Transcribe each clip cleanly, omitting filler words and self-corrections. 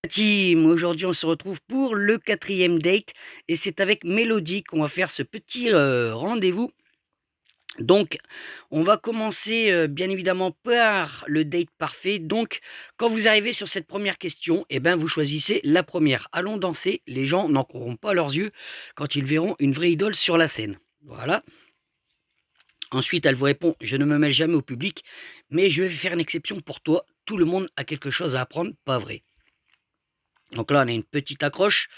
Team, aujourd'hui on se retrouve pour le 4e date et c'est avec Mélodie qu'on va faire ce petit rendez-vous. Donc on va commencer bien évidemment par le date parfait. Donc quand vous arrivez sur cette première question, eh ben, vous choisissez la première. Allons danser, les gens n'en croiront pas leurs yeux quand ils verront une vraie idole sur la scène. Voilà. Ensuite, elle vous répond: je ne me mêle jamais au public, mais je vais faire une exception pour toi. Tout le monde a quelque chose à apprendre, pas vrai. Donc là, on a une petite accroche.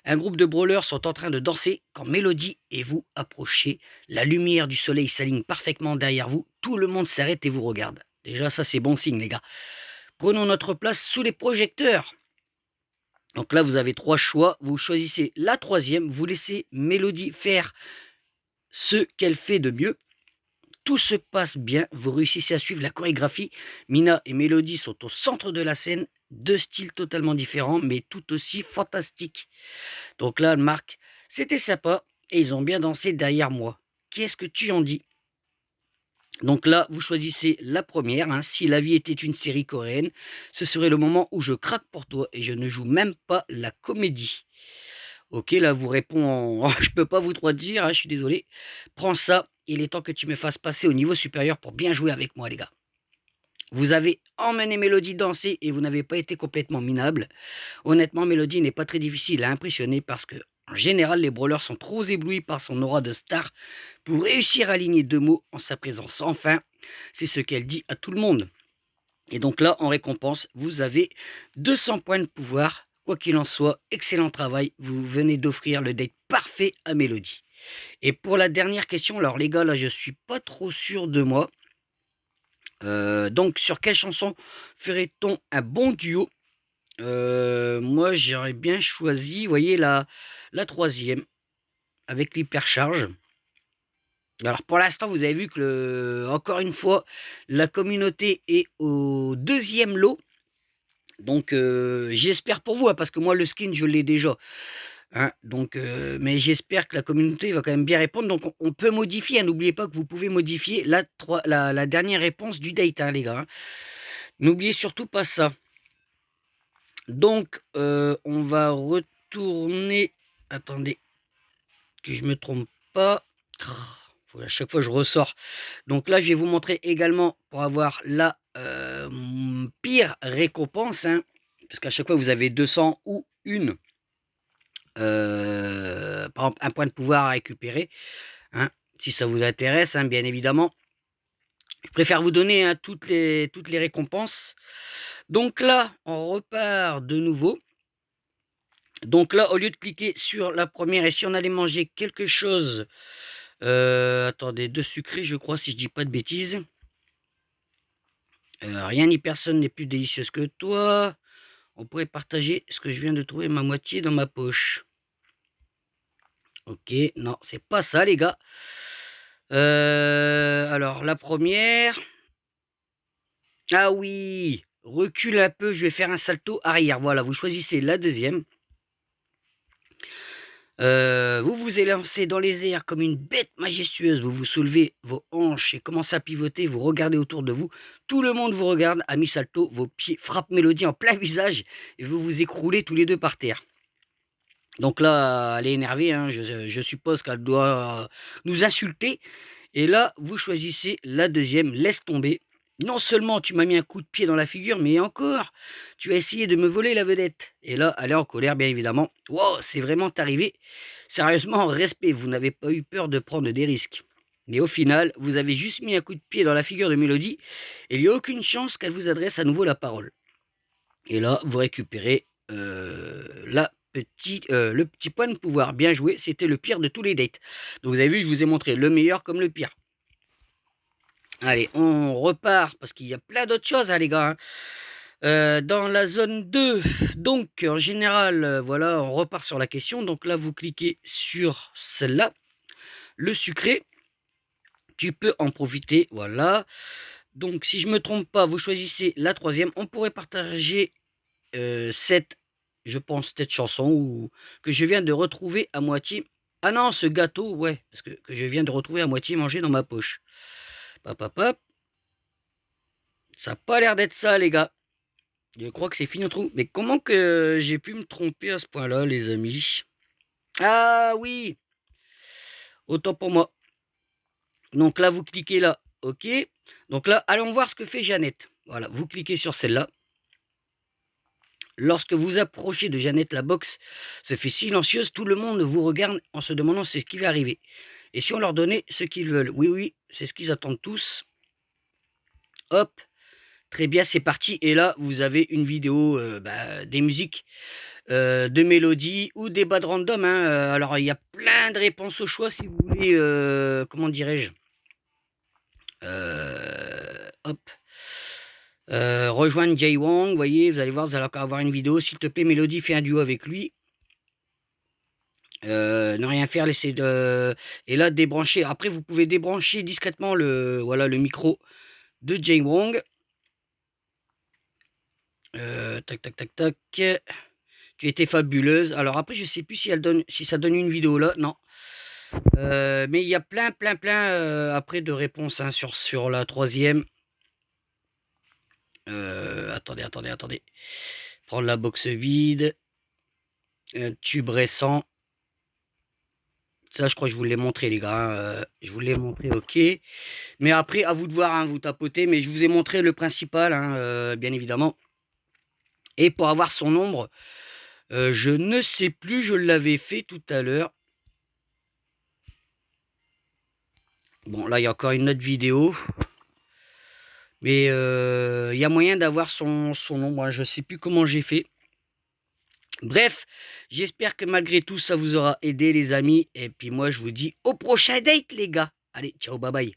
Un groupe de brawlers sont en train de danser quand Mélodie et vous approchez. La lumière du soleil s'aligne parfaitement derrière vous. Tout le monde s'arrête et vous regarde. Déjà, ça, c'est bon signe, les gars. Prenons notre place sous les projecteurs. Donc là, vous avez 3 choix. Vous choisissez la troisième. Vous laissez Mélodie faire ce qu'elle fait de mieux. Tout se passe bien, vous réussissez à suivre la chorégraphie. Mina et Mélodie sont au centre de la scène, deux styles totalement différents, mais tout aussi fantastiques. Donc là, Marc, c'était sympa, et ils ont bien dansé derrière moi. Qu'est-ce que tu en dis? Donc là, vous choisissez la première. Si la vie était une série coréenne, ce serait le moment où je craque pour toi, et je ne joue même pas la comédie. Ok, là, vous répond en... je peux pas vous trop dire, je suis désolé. Prends ça, il est temps que tu me fasses passer au niveau supérieur pour bien jouer avec moi, les gars. Vous avez emmené Mélodie danser et vous n'avez pas été complètement minable. Honnêtement, Mélodie n'est pas très difficile à impressionner parce que, en général, les brawlers sont trop éblouis par son aura de star pour réussir à aligner 2 mots en sa présence. Enfin, c'est ce qu'elle dit à tout le monde. Et donc là, en récompense, vous avez 200 points de pouvoir. Quoi qu'il en soit, excellent travail. Vous venez d'offrir le date parfait à Mélodie. Et pour la dernière question, alors les gars, là, je suis pas trop sûr de moi. Donc, sur quelle chanson ferait-on un bon duo? Moi, j'aurais bien choisi, vous voyez, la troisième, avec l'hypercharge. Alors, pour l'instant, vous avez vu que, encore une fois, la communauté est au deuxième lot. Donc, j'espère pour vous, parce que moi, le skin, je l'ai déjà. Donc, mais j'espère que la communauté va quand même bien répondre. Donc, on peut modifier. N'oubliez pas que vous pouvez modifier la dernière réponse du date, les gars. N'oubliez surtout pas ça. Donc, on va retourner. Attendez, que je me trompe pas. À chaque fois, je ressors. Donc là, je vais vous montrer également pour avoir la pire récompense. Parce qu'à chaque fois, vous avez 200 ou une. Par exemple, un point de pouvoir à récupérer. Si ça vous intéresse, bien évidemment. Je préfère vous donner toutes les récompenses. Donc là, on repart de nouveau. Donc là, au lieu de cliquer sur la première, et si on allait manger quelque chose, attendez, de sucré, je crois, si je dis pas de bêtises. Rien ni personne n'est plus délicieuse que toi. On pourrait partager ce que je viens de trouver ma moitié dans ma poche. Ok, non, c'est pas ça, les gars. Alors, la première. Ah oui, recule un peu, je vais faire un salto arrière. Voilà, vous choisissez la deuxième. Vous vous élancez dans les airs comme une bête majestueuse. Vous vous soulevez vos hanches et commencez à pivoter. Vous regardez autour de vous. Tout le monde vous regarde. À mi-salto, vos pieds frappent Mélodie en plein visage et vous vous écroulez tous les deux par terre. Donc là, elle est énervée. Je suppose qu'elle doit nous insulter. Et là, vous choisissez la deuxième. Laisse tomber. Non seulement tu m'as mis un coup de pied dans la figure, mais encore, tu as essayé de me voler la vedette. Et là, elle est en colère, bien évidemment. Wow, c'est vraiment arrivé. Sérieusement, respect, vous n'avez pas eu peur de prendre des risques. Mais au final, vous avez juste mis un coup de pied dans la figure de Mélodie, et il n'y a aucune chance qu'elle vous adresse à nouveau la parole. Et là, vous récupérez le petit point de pouvoir. Bien joué, c'était le pire de tous les dates. Donc vous avez vu, je vous ai montré le meilleur comme le pire. Allez, on repart, parce qu'il y a plein d'autres choses, les gars. Dans la zone 2, donc en général, voilà, on repart sur la question. Donc là, vous cliquez sur celle-là, le sucré. Tu peux en profiter, voilà. Donc si je me trompe pas, vous choisissez la troisième. On pourrait partager je pense, cette chanson que je viens de retrouver à moitié. Ah non, ce gâteau, ouais, parce que je viens de retrouver à moitié mangé dans ma poche. Pop, pop, pop. Ça n'a pas l'air d'être ça, les gars. Je crois que c'est fini notre trou. Mais comment que j'ai pu me tromper à ce point-là, les amis? Ah oui, autant pour moi. Donc là, vous cliquez là, OK. Donc là, allons voir ce que fait Jeannette. Voilà, vous cliquez sur celle-là. Lorsque vous approchez de Jeannette, la box se fait silencieuse. Tout le monde vous regarde en se demandant ce qui va arriver. Et si on leur donnait ce qu'ils veulent? Oui, oui, c'est ce qu'ils attendent tous. Hop, très bien, c'est parti. Et là, vous avez une vidéo des musiques de mélodie ou des bas de random. Hein. Alors, il y a plein de réponses au choix si vous voulez, comment dirais-je, hop, rejoindre Jay Wong. Vous voyez, vous allez voir, vous allez encore avoir une vidéo. S'il te plaît, Mélodie, fais un duo avec lui. Ne rien faire, laisser de... Et là, débrancher. Après, vous pouvez débrancher discrètement le micro de Jay Wong. Tac, tac, tac, tac. Tu étais fabuleuse. Alors après, je sais plus si ça donne une vidéo là. Non. Mais il y a plein après de réponses hein, sur la troisième. Attendez. Prendre la box vide. Tube récent. Ça, je crois que je vous l'ai montré, les gars. Je vous l'ai montré, ok. Mais après, à vous de voir, hein, vous tapotez. Mais je vous ai montré le principal, hein, bien évidemment. Et pour avoir son nombre, je ne sais plus, je l'avais fait tout à l'heure. Bon, là, il y a encore une autre vidéo. Mais il y a moyen d'avoir son nombre. Hein, je ne sais plus comment j'ai fait. Bref, j'espère que malgré tout, ça vous aura aidé, les amis. Et puis moi, je vous dis au prochain date, les gars. Allez, ciao, bye bye.